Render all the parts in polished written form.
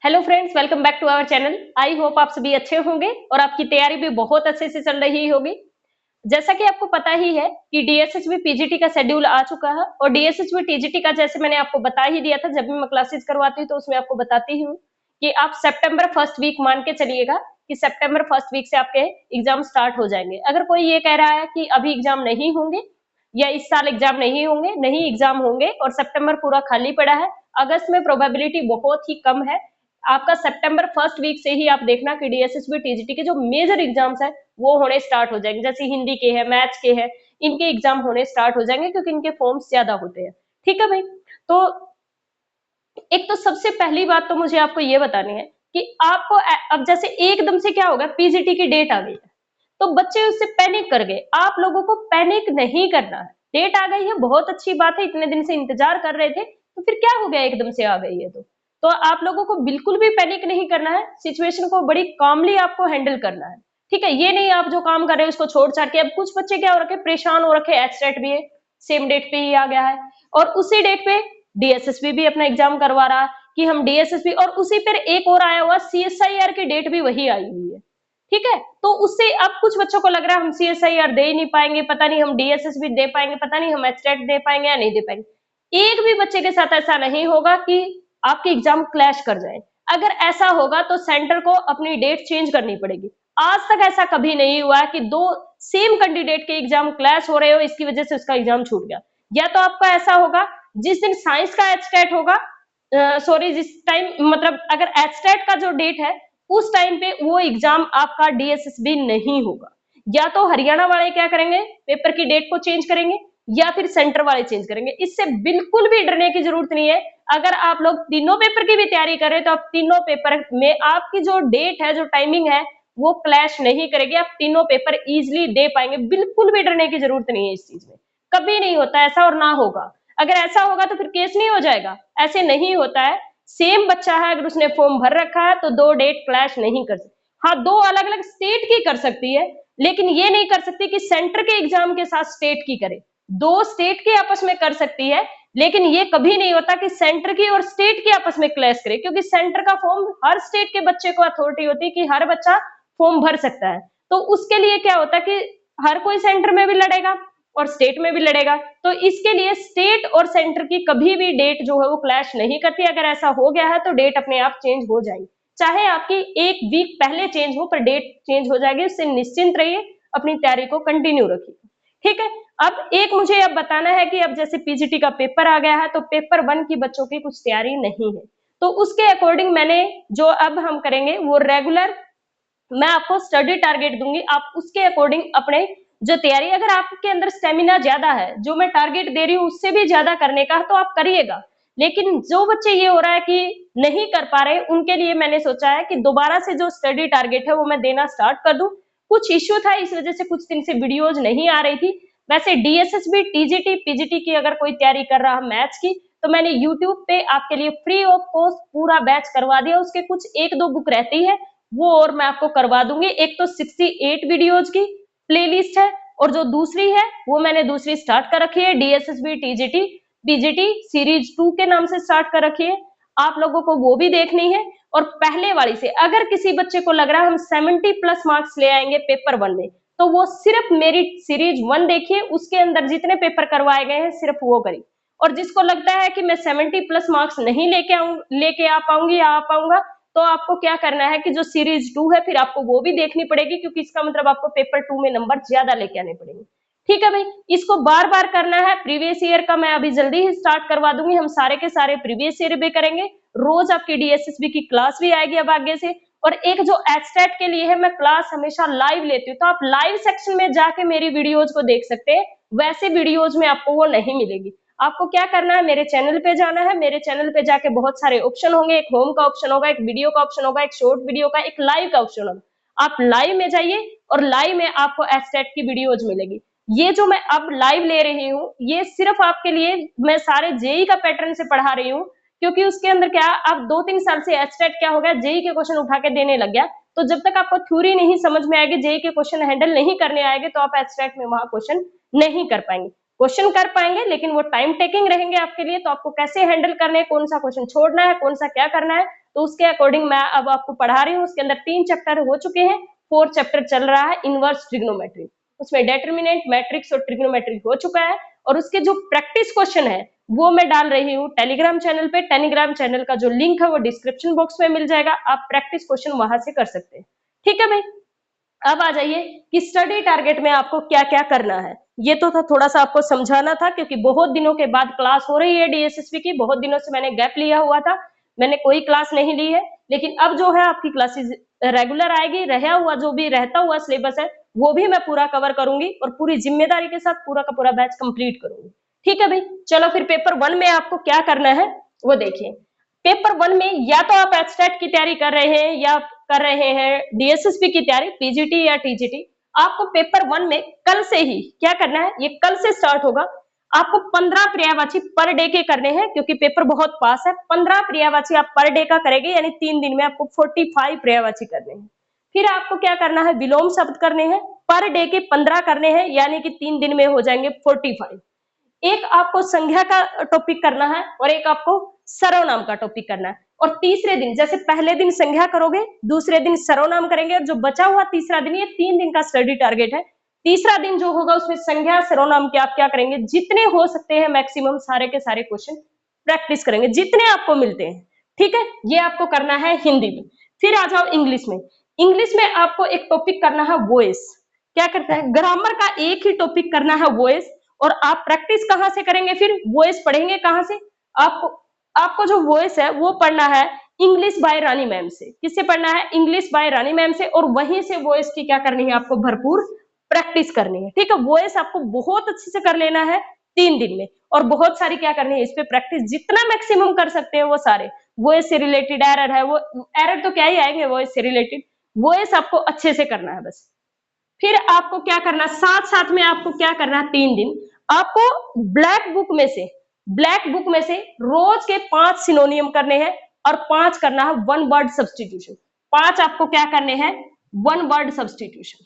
Hello friends, welcome back to our channel. I hope आप सभी अच्छे होंगे और आपकी तैयारी भी बहुत अच्छे से चल रही होगी। जैसा कि आपको पता ही है कि डीएसएसबी पीजीटी का शेड्यूल आ चुका है और डीएसएसबी टीजीटी का जैसे मैंने आपको बता ही दिया था, जब भी मैं क्लासेस करवाती हूँ तो उसमें आपको बताती हूँ कि आप सितंबर फर्स्ट वीक मान के चलिएगा कि सितंबर फर्स्ट वीक से आपके एग्जाम स्टार्ट हो जाएंगे। अगर कोई ये कह रहा है कि अभी एग्जाम नहीं होंगे या इस साल एग्जाम नहीं होंगे, नहीं एग्जाम होंगे और सितंबर पूरा खाली पड़ा है, अगस्त में प्रोबेबिलिटी बहुत ही कम है। आपका सितंबर फर्स्ट वीक से ही आप देखना कि डीएसएसबी टीजीटी के जो मेजर एग्जाम्स है वो होने स्टार्ट हो जाएंगे। जैसे हिंदी के है, मैथ्स के है, इनके एग्जाम होने स्टार्ट हो जाएंगे क्योंकि इनके फॉर्म्स ज्यादा होते हैं। ठीक है भाई। तो एक तो सबसे पहली बात तो मुझे आपको ये बतानी है कि आपको अब जैसे एकदम से क्या होगा, पीजीटी की डेट आ गई है तो बच्चे उससे पैनिक कर गए। आप लोगों को पैनिक नहीं करना है। डेट आ गई है, बहुत अच्छी बात है, इतने दिन से इंतजार कर रहे थे तो फिर क्या हो गया, एकदम से आ गई है तो आप लोगों को बिल्कुल भी पैनिक नहीं करना है। सिचुएशन को बड़ी कामली आपको हैंडल करना है। ठीक है, ये नहीं आप जो काम कर रहे हो उसको छोड़ छाड़ के। अब कुछ बच्चे क्या हो रखे, परेशान हो रखे, एचटेट भी है सेम डेट पे ही आ गया है और उसी डेट पे डीएसएसबी भी अपना एग्जाम करवा रहा कि हम डीएसएसबी, और उसी पर एक और आया हुआ सीएसआईआर की डेट भी वही आई हुई है। ठीक है, तो उससे अब कुछ बच्चों को लग रहा है हम सीएसआईआर दे ही नहीं पाएंगे, पता नहीं हम डीएसएसबी दे पाएंगे, पता नहीं हम एचटेट दे पाएंगे या नहीं दे पाएंगे। एक भी बच्चे के साथ ऐसा नहीं होगा कि आपकी एग्जाम क्लैश कर जाए। अगर ऐसा होगा तो सेंटर को अपनी डेट चेंज करनी पड़ेगी। आज तक ऐसा कभी नहीं हुआ कि दो सेम कैंडिडेट के एग्जाम क्लैश हो रहे हो, इसकी वजह से उसका एग्जाम छूट गया। या तो आपका ऐसा होगा जिस दिन साइंस का एचटेट होगा, सॉरी जिस टाइम मतलब अगर एचटेट का जो डेट है उस टाइम पे वो एग्जाम आपका डीएसएसबी नहीं होगा। या तो हरियाणा वाले क्या करेंगे, पेपर की डेट को चेंज करेंगे या फिर सेंटर वाले चेंज करेंगे। इससे बिल्कुल भी डरने की जरूरत नहीं है। अगर आप लोग तीनों पेपर की भी तैयारी कर रहे हैं तो आप तीनों पेपर में आपकी जो डेट है, जो टाइमिंग है, वो क्लैश नहीं करेगी। आप तीनों पेपर इजिली दे पाएंगे। बिल्कुल भी डरने की जरूरत नहीं है इस चीज में। कभी नहीं होता ऐसा और ना होगा। अगर ऐसा होगा तो फिर केस नहीं हो जाएगा, ऐसे नहीं होता है। सेम बच्चा है, अगर उसने फॉर्म भर रखा है तो दो डेट क्लैश नहीं कर सकती। हाँ, दो अलग अलग स्टेट की कर सकती है, लेकिन ये नहीं कर सकती कि सेंटर के एग्जाम के साथ स्टेट की करे। दो स्टेट की आपस में कर सकती है, लेकिन ये कभी नहीं होता कि सेंटर की और स्टेट की आपस में क्लैश करे, क्योंकि सेंटर का फॉर्म हर स्टेट के बच्चे को अथॉरिटी होती है कि हर बच्चा फॉर्म भर सकता है। तो उसके लिए क्या होता है कि हर कोई सेंटर में भी लड़ेगा और स्टेट में भी लड़ेगा। तो इसके लिए स्टेट और सेंटर की कभी भी डेट जो है वो क्लैश नहीं करती। अगर ऐसा हो गया है तो डेट अपने आप चेंज हो जाएगी, चाहे आपकी एक वीक पहले चेंज हो पर डेट चेंज हो जाएगी। उससे निश्चिंत रहिए, अपनी तैयारी को कंटिन्यू रखिए। ठीक है। अब एक मुझे अब बताना है कि अब जैसे पीजीटी का पेपर आ गया है तो पेपर 1 की बच्चों की कुछ तैयारी नहीं है, तो उसके अकॉर्डिंग मैंने जो अब हम करेंगे वो रेगुलर मैं आपको स्टडी टारगेट दूंगी। आप उसके अकॉर्डिंग अपने जो तैयारी, अगर आपके अंदर स्टेमिना ज्यादा है, जो मैं टारगेट दे रही हूँ उससे भी ज्यादा करने का, तो आप करिएगा। लेकिन जो बच्चे ये हो रहा है कि नहीं कर पा रहे, उनके लिए मैंने सोचा है कि दोबारा से जो स्टडी टारगेट है वो मैं देना स्टार्ट कर दूं। कुछ इश्यू था, इस वजह से कुछ दिन से वीडियोज नहीं आ रही थी। वैसे डीएसएसबी टीजीटी पीजीटी की अगर कोई तैयारी कर रहा मैथ्स की, तो मैंने यूट्यूब पे आपके लिए फ्री ऑफ कॉस्ट पूरा बैच करवा दिया। उसके कुछ एक दो बुक रहती है वो और मैं आपको करवा दूंगी। एक तो 68 वीडियोज की प्लेलिस्ट है और जो दूसरी है वो मैंने दूसरी स्टार्ट कर रखी है, डीएसएसबी टीजीटी पीजीटी सीरीज 2 के नाम से स्टार्ट कर रखी है। आप लोगों को वो भी देखनी है। और पहले वाली से अगर किसी बच्चे को लग रहा है हम 70 प्लस मार्क्स ले आएंगे पेपर 1 में, तो वो सिर्फ मेरी सीरीज 1 देखिए, उसके अंदर जितने पेपर करवाए गए हैं सिर्फ वो करिए। और जिसको लगता है कि मैं 70 प्लस मार्क्स नहीं लेके आ पाऊंगी या आ पाऊंगा, तो आपको क्या करना है कि जो सीरीज 2 है फिर आपको वो भी देखनी पड़ेगी, क्योंकि इसका मतलब आपको पेपर 2 में नंबर ज्यादा लेके आने पड़ेंगे। ठीक है भाई, इसको बार बार करना है। प्रीवियस ईयर का मैं अभी जल्दी ही स्टार्ट करवा दूंगी, हम सारे के सारे प्रीवियस ईयर भी करेंगे। रोज आपकी डीएसएसबी की क्लास भी आएगी अब आगे से। और एक जो एचटेट के लिए है, मैं क्लास हमेशा लाइव लेती हूँ, तो आप लाइव सेक्शन में जाके मेरी वीडियोज को देख सकते हैं। वैसे वीडियोज में आपको वो नहीं मिलेगी। आपको क्या करना है, मेरे चैनल पे जाना है। मेरे चैनल पे जाके बहुत सारे ऑप्शन होंगे, एक होम का ऑप्शन होगा, एक वीडियो का ऑप्शन होगा, एक शॉर्ट वीडियो का, एक लाइव का ऑप्शन होगा। आप लाइव में जाइए और लाइव में आपको एचटेट की वीडियोज मिलेगी। ये जो मैं अब लाइव ले रही हूँ ये सिर्फ आपके लिए, मैं सारे जेई का पैटर्न से पढ़ा रही हूँ, क्योंकि उसके अंदर क्या अब 2-3 साल से एचटेट क्या हो गया, जेई के क्वेश्चन उठा के देने लग गया। तो जब तक आपको थ्योरी नहीं समझ में आएगी, जेई के क्वेश्चन हैंडल नहीं करने आएंगे, तो आप एचटेट में वहां क्वेश्चन नहीं कर पाएंगे। क्वेश्चन कर पाएंगे लेकिन वो टाइम टेकिंग रहेंगे आपके लिए। तो आपको कैसे हैंडल करने है, कौन सा क्वेश्चन छोड़ना है, कौन सा क्या करना है, तो उसके अकॉर्डिंग मैं अब आपको पढ़ा रही हूँ। उसके अंदर 3 चैप्टर हो चुके हैं, 4 चैप्टर चल रहा है इनवर्स ट्रिग्नोमेट्री। उसमें डिटरमिनेंट, मैट्रिक्स और ट्रिग्नोमेट्री हो चुका है, और उसके जो प्रैक्टिस क्वेश्चन है वो मैं डाल रही हूँ टेलीग्राम चैनल पे। टेलीग्राम चैनल का जो लिंक है वो डिस्क्रिप्शन बॉक्स में मिल जाएगा, आप प्रैक्टिस क्वेश्चन वहां से कर सकते हैं। ठीक है भाई, अब आ जाइए कि स्टडी टारगेट में आपको क्या क्या करना है। ये तो था, थोड़ा सा आपको समझाना था, क्योंकि बहुत दिनों के बाद क्लास हो रही है डीएसएसबी की। बहुत दिनों से मैंने गैप लिया हुआ था, मैंने कोई क्लास नहीं ली है, लेकिन अब जो है आपकी क्लासेस रेगुलर आएगी। रहा हुआ जो भी रहता हुआ सिलेबस है वो भी मैं पूरा कवर करूंगी, और पूरी जिम्मेदारी के साथ पूरा का पूरा बैच कंप्लीट करूंगी। ठीक है भाई, चलो फिर पेपर 1 में आपको क्या करना है वो देखिए। पेपर 1 में या तो आप एचटेट की तैयारी कर रहे हैं या कर रहे हैं डीएसएसबी की तैयारी, पीजीटी या टीजीटी, आपको पेपर 1 में कल से ही क्या करना है, ये कल से स्टार्ट होगा। आपको 15 पर्यायवाची पर डे के करने हैं, क्योंकि पेपर बहुत पास है। 15 पर्यायवाची आप पर डे का करेंगे, यानी 3 दिन में आपको 45 पर्यायवाची करने हैं। फिर आपको क्या करना है, विलोम शब्द करने हैं, पर डे के 15 करने हैं, यानी कि 3 दिन में हो जाएंगे 45। एक आपको संज्ञा का टॉपिक करना है, और एक आपको सर्वनाम का टॉपिक करना है। और तीसरे दिन, जैसे पहले दिन संज्ञा करोगे, दूसरे दिन सर्वनाम करेंगे, और जो बचा हुआ तीसरा दिन, ये 3 दिन का स्टडी टारगेट है। तीसरा दिन जो होगा उसमें संज्ञा सर्वनाम के आप क्या करेंगे, जितने हो सकते हैं मैक्सिमम सारे के सारे क्वेश्चन प्रैक्टिस करेंगे, जितने आपको मिलते हैं। ठीक है, ये आपको करना है हिंदी में। फिर आ जाओ इंग्लिश में। इंग्लिश में आपको एक टॉपिक करना है वॉइस। क्या करता है, ग्रामर का एक ही टॉपिक करना है वॉइस। और आप प्रैक्टिस कहां से करेंगे, फिर वॉइस पढ़ेंगे कहां से, आपको जो वॉइस है वो पढ़ना है इंग्लिश बाय रानी मैम से। किससे पढ़ना है, इंग्लिश बाय रानी मैम से। और वहीं से वॉइस की क्या करनी है, आपको भरपूर प्रैक्टिस करनी है। ठीक है, वॉइस आपको बहुत अच्छे से कर लेना है 3 दिन में, और बहुत सारी क्या करनी है इस पे प्रैक्टिस, जितना मैक्सिमम कर सकते हैं वो सारे। वॉइस से रिलेटेड एरर है, वो एरर तो क्या ही आएंगे वॉइस से रिलेटेड, वॉइस आपको अच्छे से करना है बस। फिर आपको क्या करना, साथ साथ में आपको क्या करना है, 3 दिन आपको ब्लैक बुक में से रोज के 5 सिनोनियम करने हैं, और 5 करना है 1 वर्ड सब्स्टिट्यूशन। 5 आपको क्या करने हैं, 1 वर्ड सब्स्टिट्यूशन।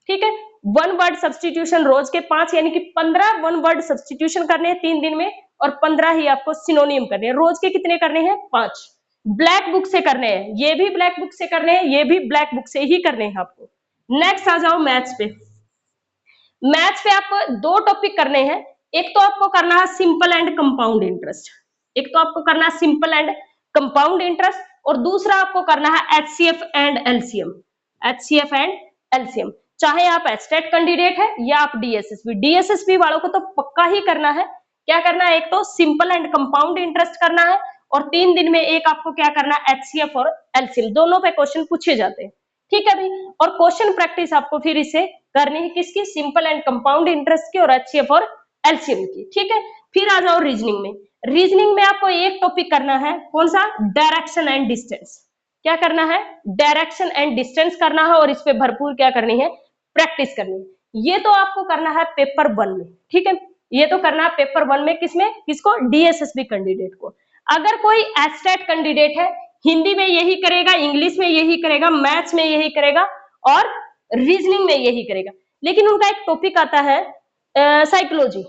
ठीक है, 1 वर्ड सब्स्टिट्यूशन रोज के 5, यानी कि 15 1 वर्ड सब्स्टिट्यूशन करने हैं 3 दिन में, और 15 ही आपको सिनोनियम करने हैं। रोज के कितने करने हैं, 5। ब्लैक बुक से करने हैं, ये भी ब्लैक बुक से करने हैं, ये भी ब्लैक बुक से ही करने हैं आपको। नेक्स्ट आ जाओ मैथ्स पे। मैथ्स पे आपको 2 टॉपिक करने हैं। एक तो आपको करना है सिंपल एंड कंपाउंड इंटरेस्ट, एक तो आपको करना है सिंपल एंड कंपाउंड इंटरेस्ट, और दूसरा आपको करना है HCF and LCM. HCF and LCM, चाहे आप एचटेट कैंडिडेट है या आप डीएसएसबी वालों को तो पक्का ही करना है। क्या करना है, एक तो सिंपल एंड कंपाउंड इंटरेस्ट करना है, और 3 दिन में एक आपको क्या करना है, एचसीएफ और एलसीएम, दोनों पे क्वेश्चन पूछे जाते हैं। ठीक है भाई, और क्वेश्चन प्रैक्टिस आपको फिर इसे करनी है किसकी, सिंपल एंड कंपाउंड इंटरेस्ट की और एचसीएफ और एलसीएम की। ठीक है, फिर आ जाओ रीजनिंग में। रीजनिंग में आपको एक टॉपिक करना है, कौन सा, डायरेक्शन एंड डिस्टेंस। क्या करना है, डायरेक्शन एंड डिस्टेंस करना है, और इस पे भरपूर क्या करनी है, प्रैक्टिस करनी है। ये तो आपको करना है पेपर 1 में। ठीक है, ये तो करना है पेपर 1 में, किसमें, किसको, डीएसएसबी कैंडिडेट को। अगर कोई एचटेट कैंडिडेट है, हिंदी में यही करेगा, इंग्लिश में यही करेगा, मैथ्स में यही करेगा, और रीजनिंग में यही करेगा। लेकिन उनका एक टॉपिक आता है साइकोलॉजी।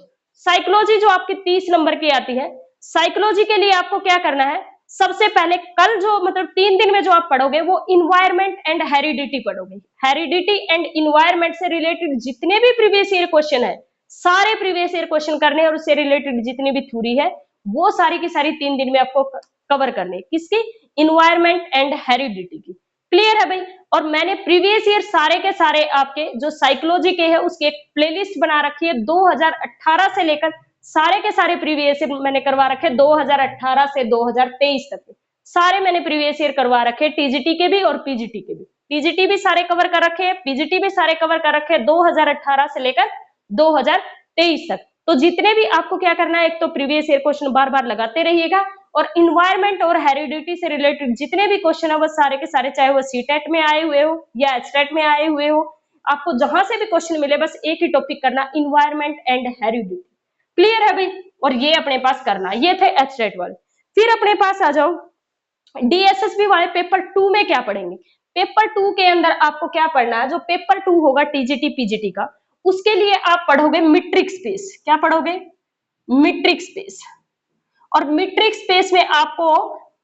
साइकोलॉजी जो आपकी 30 नंबर की आती है, साइकोलॉजी के लिए आपको क्या करना है, सबसे पहले कल जो मतलब 3 दिन में जो आप पढ़ोगे वो इन्वायरमेंट एंड हेरिडिटी पढ़ोगे। हेरिडिटी एंड इन्वायरमेंट से रिलेटेड जितने भी प्रीवियस ईयर क्वेश्चन है, सारे प्रीवियस ईयर क्वेश्चन करने, और उससे रिलेटेड जितनी भी थ्योरी है वो सारी की सारी 3 दिन में आपको कवर करनी है। किसकी, इन्वायरमेंट एंड हेरिडिटी की। क्लियर है भाई, और मैंने प्रीवियस ईयर सारे के सारे आपके जो साइकोलॉजी के हैं उसकी एक प्लेलिस्ट बना रखी है, 2018 से लेकर सारे के सारे प्रीवियस ईयर मैंने करवा रखे, 2018 से 2023 तक सारे मैंने प्रीवियस ईयर करवा रखे, टीजीटी के भी और पीजीटी के भी। टीजीटी भी सारे कवर कर रखे हैं, पीजीटी भी सारे कवर कर रखे हैं, 2018 से लेकर 2023 तक। तो जितने भी आपको क्या करना है, एक तो प्रीवियस ईयर क्वेश्चन बार बार लगाते रहिएगा, और इन्वायरमेंट और हेरिडिटी से रिलेटेड जितने भी क्वेश्चन है वो सारे के सारे, चाहे वो सीटेट में आए हुए हो या एचटेट में आए हुए हो, आपको जहां से भी क्वेश्चन मिले बस एक ही टॉपिक करना, इन्वायरमेंट एंड हेरिडिटी। क्लियर है भाई, और ये अपने पास करना, ये थे एचटेट वाले। फिर अपने पास आ जाओ डीएसएसबी वाले पेपर 2 में क्या पढ़ेंगे। पेपर 2 के अंदर आपको क्या पढ़ना है, जो पेपर 2 होगा टीजीटी पीजीटी का, उसके लिए आप पढ़ोगे मीट्रिक स्पेस। क्या पढ़ोगे, मीट्रिक स्पेस। और मीट्रिक स्पेस में आपको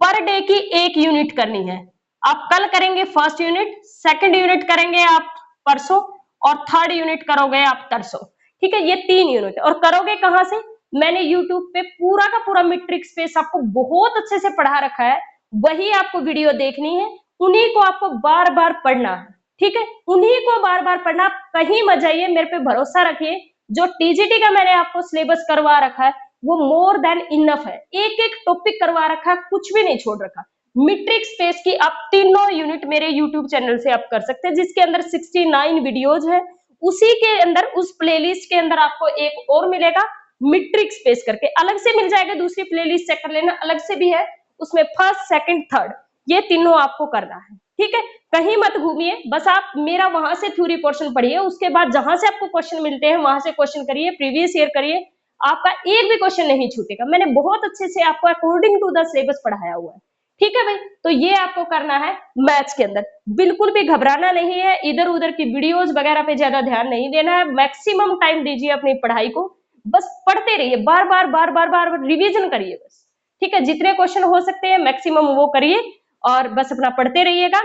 पर डे की 1 यूनिट करनी है। आप कल करेंगे फर्स्ट यूनिट, सेकंड यूनिट करेंगे आप परसों और थर्ड यूनिट करोगे आप तरसों। ठीक है, ये 3 यूनिट। और करोगे कहां से? मैंने यूट्यूब पे पूरा का पूरा मैट्रिक स्पेस आपको बहुत अच्छे से पढ़ा रखा है, वही आपको वीडियो देखनी है, उन्हीं को आपको बार बार पढ़ना है। ठीक है, उन्हीं को बार बार पढ़ना, कहीं मत जाइए, मेरे पे भरोसा रखिए। जो टीजीटी का मैंने आपको सिलेबस करवा रखा है वो मोर देन इनफ है, एक एक टॉपिक करवा रखा है, कुछ भी नहीं छोड़ रखा। मीट्रिक स्पेस की आप तीनों यूनिट मेरे यूट्यूब चैनल से आप कर सकते हैं, जिसके अंदर 69 वीडियोज है। उसी के अंदर, उस प्लेलिस्ट के अंदर आपको एक और मिलेगा मीट्रिक स्पेस करके, अलग से मिल जाएगा, दूसरी प्लेलिस्ट चेक कर लेना, अलग से भी है, उसमें फर्स्ट सेकंड थर्ड ये तीनों आपको करना है। ठीक है, कहीं मत घूमिए, बस आप मेरा वहां से थ्योरी पोर्शन पढ़िए, उसके बाद जहां से आपको क्वेश्चन मिलते हैं वहां से क्वेश्चन करिए, प्रीवियस ईयर करिए, आपका एक भी क्वेश्चन नहीं छूटेगा। मैंने बहुत अच्छे से आपको अकॉर्डिंग टू द सिलेबस पढ़ाया हुआ है। ठीक है भाई, तो ये आपको करना है मैथ्स के अंदर। बिल्कुल भी घबराना नहीं है, इधर उधर की वीडियोस वगैरह पे ज्यादा ध्यान नहीं देना है, मैक्सिमम टाइम दीजिए अपनी पढ़ाई को, बस पढ़ते रहिए, बार बार बार बार बार बार रिवीजन करिए बस। ठीक है, जितने क्वेश्चन हो सकते हैं मैक्सिमम वो करिए और बस अपना पढ़ते रहिएगा।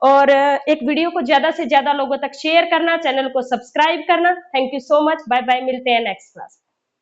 और एक वीडियो को ज्यादा से ज्यादा लोगों तक शेयर करना, चैनल को सब्सक्राइब करना। Thank you so much, bye bye, मिलते हैं नेक्स्ट क्लास।